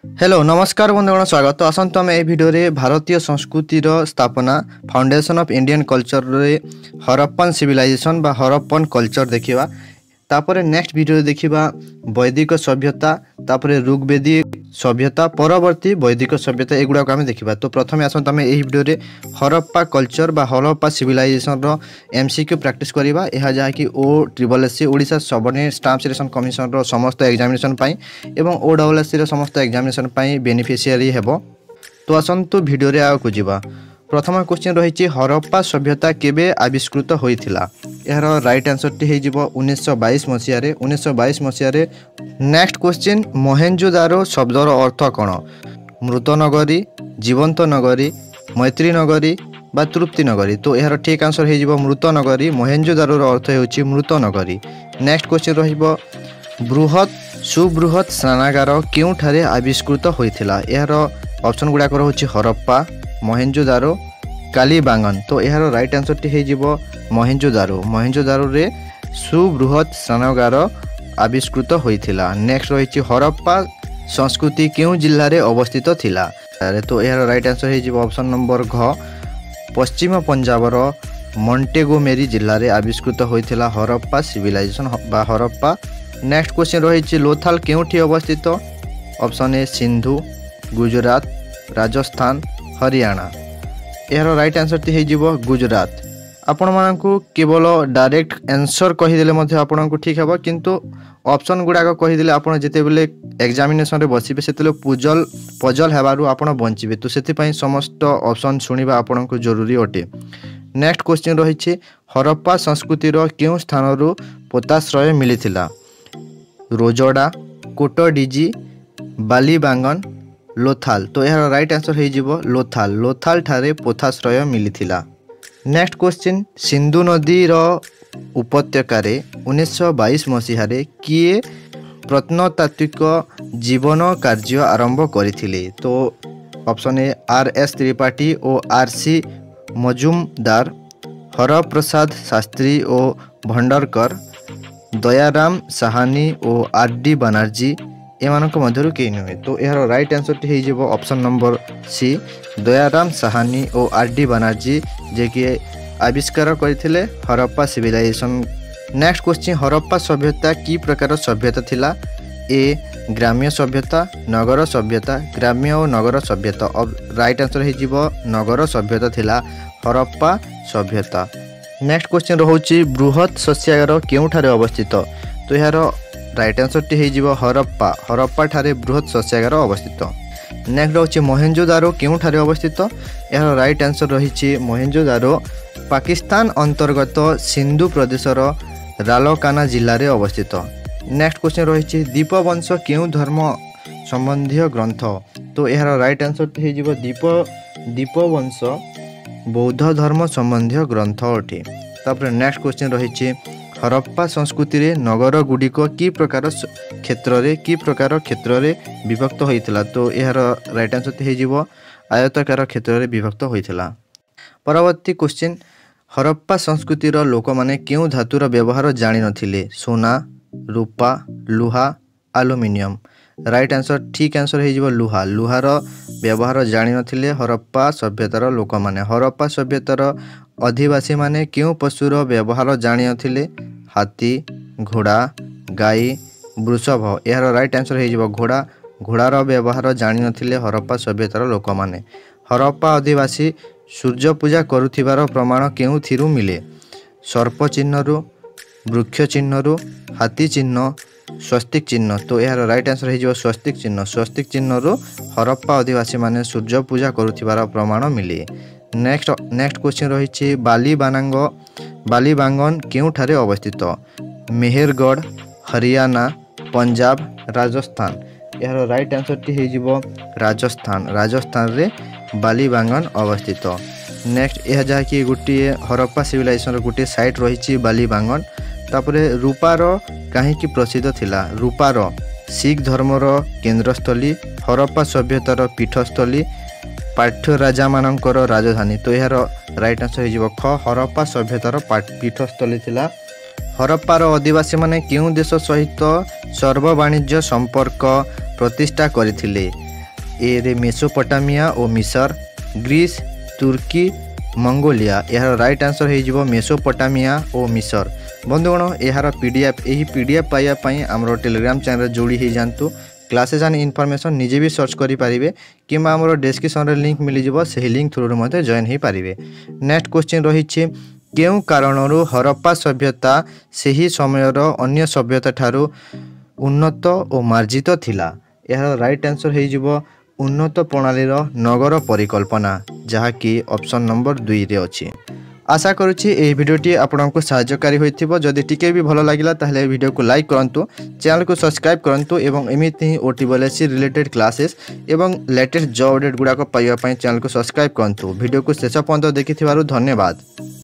Hello नमस्कार बंधुगण स्वागत। तो आसतु आम ए भिडियो रे भारतीय संस्कृतिर स्थापना फाउंडेशन ऑफ इंडियन कल्चर रे हरप्पन सिविलाइजेशन बा हरप्पन कल्चर देखिबा। तापरे नेक्स्ट वीडियो रे देखिबा वैदिक सभ्यता, तापरे ऋग्वेदिक सभ्यता, परवर्ती वैदिक सभ्यता एगुडा को आम देखिबा। तो प्रथमे आसतु आम ए वीडियो रे हरप्पा कल्चर बा हरप्पा सिविलाइजेशन रो एमसीक्यू प्रैक्टिस करिबा। एहा जहा कि OSSC Odisha subordinate staff selection commission रो समस्त एग्जामिनेशन पई एवं OSSC रो समस्त एग्जामिनेशन पई बेनिफिशियरी हेबो। तो आसंतु वीडियो रे आगु जिबा। प्रथम क्वेश्चन रही हरप्पा सभ्यता केबे आविष्कृत होइथिला। यार राइट आंसर टी हे जिवो 1922 मसिया रे। 1922 मसिया रे। नेक्स्ट क्वेश्चन मोहेंजोदारो शब्दर अर्थ कोन? मृत नगरी, जीवंत नगरी, मैत्री नगरी बा तृप्ति नगरी। तो यार ठीक आंसर हे जिवो मृत नगरी। मोहेंजोदारो रो अर्थ हेउची मृत नगरी। नेक्स्ट क्वेश्चन रहिबो बृहत सुबृहत स्नानागार केउठारे आविष्कृत होइथिला। यार ऑप्शन गुडा को रहउची हरप्पा, मोहेंजोदारो, कालीबांगन। तो यार राइट आंसर टी हे जिवो मोहेंजोदारो। मोहेंजोदारो रे सुबृहत स्नानागार आविष्कृत होइथिला। नेक्स्ट रहिची हरप्पा संस्कृति केउ जिल्ला रे अवस्थित थिला। तो यार राइट आंसर हे जिवो ऑप्शन नंबर घ पश्चिम पंजाब रो मॉन्टेगोमेरी जिल्ला रे आविष्कृत होइथिला हरप्पा सिविलाइजेशन बा हरप्पा। नेक्स्ट क्वेश्चन रही लोथाल केउठी अवस्थित? Option A Sindhu, Gujarat, Rajasthan, Haryana. यार राइट आंसर टी हे जिवो गुजरात। आपण मानकु केवल डायरेक्ट आंसर कहि देले मध्ये आपण को ठीक हेबो, किंतु ऑप्शन गुडा को कहि देले आपण जेते बेले एग्जामिनेशन रे बसिबे सेतेले पजल हेबारु आपण बंचिबे। तो सेति पई समस्त ऑप्शन सुनिबा आपण को जरूरी अटे। नेक्स्ट क्वेश्चन रही हरप्पा संस्कृतिर केउ स्थानरु पोताश्रय मिलिथिला? रोजोडा, कोटडीजी, बालीबांगन, लोथाल। तो यार राइट आंसर हे जिवो लोथाल। लोथाल ठारे पोताश्रय मिलिथिला। नेक्स्ट क्वेश्चन सिंधु नदी रो उपत्यकारे 1922 मसीहा रे किए प्रत्नतात्विक जीवन कार्य आरंभ करथिले? तो ऑप्शन ए RS त्रिपाठी और RC मजुमदार, हरप्रसाद शास्त्री और भंडारकर, दयाराम साहानी और RD बनर्जी एमानक मध्यरु के नुहे। तो यार राइट आंसर टी हे जिवो option number C Dayaram Sahni और RD बनर्जी जे कि आविष्कार करथिले Harappa civilisation. Next question Harappa सभ्यता की प्रकार सभ्यता थिला? ए ग्राम्य सभ्यता, नगर सभ्यता, ग्राम्य और नगर सभ्यता। अब राइट आंसर हे जिवो नगर सभ्यता थिला हरप्पा सभ्यता। नेक्स्ट क्वेश्चन रहउची बृहत शस्यागार केउठारे अवस्थित? तो यार राइट आंसर टी हे जिवो हरप्पा। हरप्पा ठारे बृहत शस्यागार अवस्थित। नेक्स्ट रहउची मोहेंजोदारो केउठारे अवस्थित? यार राइट आंसर रहिची मोहेंजोदारो पाकिस्तान अंतर्गत सिंधु प्रदेशर रालकाना जिल्ला रे अवस्थित। नेक्स्ट क्वेश्चन रहिची दीपवंश केउ धर्म संबंधी ग्रंथ? तो यार राइट आंसर टी हे जिवो दीपवंश बौद्ध धर्म संबंधी ग्रंथ अटे। तापर नेक्स्ट क्वेश्चन रहिची हरप्पा संस्कृति रे नगर गुडिक की प्रकार क्षेत्र रे विभक्त होइथिला? तो यार राइट आंसर हे जिवो आयताकार क्षेत्र रे विभक्त होइथिला। परवर्ती क्वेश्चन हरप्पा संस्कृति रो लोक माने केउ धातुर व्यवहार जानि नथिले? सोना, रूपा, लुहा, एल्युमिनियम। राइट आंसर ठीक आंसर हे जिवो लुहा। लुहार व्यवहार जानि नथिले हरप्पा सभ्यतार लोक माने। हरप्पा सभ्यतार अधिवासी माने केउ पशुर व्यवहार जानि नथिले? हाथी, घोड़ा, गाई, वृषभ। यार राइट आंसर हे जिवो घोड़ा। घोड़ार व्यवहार जानि नथिले हरप्पा सभ्यतार लोक माने। हरप्पा आदिवासी सूर्य पूजा करुथिबार प्रमाण केउथिरु मिले? सर्प चिन्हरु, वृक्ष चिन्हरु, हाथी चिन्ह, स्वस्तिक चिन्ह। तो यार राइट आंसर हे जिवो स्वस्तिक चिन्ह। स्वस्तिक चिन्हरु हरप्पा आदिवासी माने सूर्य पूजा करुथिबार प्रमाण मिले। नेक्स्ट क्वेश्चन रही बालीबांगन केउठारे अवस्थित? मेहरगढ़, हरियाणा, पंजाब, राजस्थान। यार राइट आंसर टी हे जिवो राजस्थान। राजस्थान रे बालीबांगन अवस्थित। नेक्स्ट यह जहा कि गोटे हरप्पा सिविलाइजेशन गोटे साइट रही बालीबांगन। तापरे रूपार कहीं प्रसिद्ध थिला? रूपार सिख धर्मर केन्द्रस्थली, हरप्पा सभ्यतार पीठस्थली, पाठ्य राजा मानकर राजधानी। तो यार राइट आंसर हो ख हरप्पा सभ्यतार पीठस्थली थिला। हरप्पार आदिवासी माने केउ देश सहित सर्व वाणिज्य संपर्क प्रतिष्ठा करथिले? ए रे मेसोपोटामिया और मिसर, ग्रीस, तुर्की, मंगोलिया। यार राइट आंसर हो मेसोपोटामिया और मिसर। बंधुगण यार पीडीएफ यही पीडीएफ पाइबापी आमर टेलीग्राम चैनल जोड़ी हो जातु। क्लासेस एंड इनफॉरमेशन निजे भी सर्च करेंगे कि आमर डिस्क्रिप्शन लिंक मिल जाव से लिंक थ्रू मध्य जॉइन हो पारे। नेक्स्ट क्वेश्चन रही केउ कारणरू हरप्पा सभ्यता सही समयर अन्य सभ्यता ठारू उन्नत और मार्जित थिला। यार राइट आंसर हो उन्नत प्रणाली नगर परिकल्पना जहाँकि ऑप्शन नंबर 2 रे अच्छी। आशा करुच्ची ये भिडियोटी आपको सहायकारी होइथिबो। जदि टिके भी भल लगिला ताहले वीडियो को लाइक करंतु, चैनल को सब्सक्राइब करंतु एवं एमिति ही ओटीबीएससी रिलेटेड क्लासेस एवं लेटेस्ट जॉब अपडेट गुड़ाक पाइबा पई चैनल को सब्सक्राइब करंतु। वीडियो को शेष पर्यंत देखिथिबारु धन्यवाद।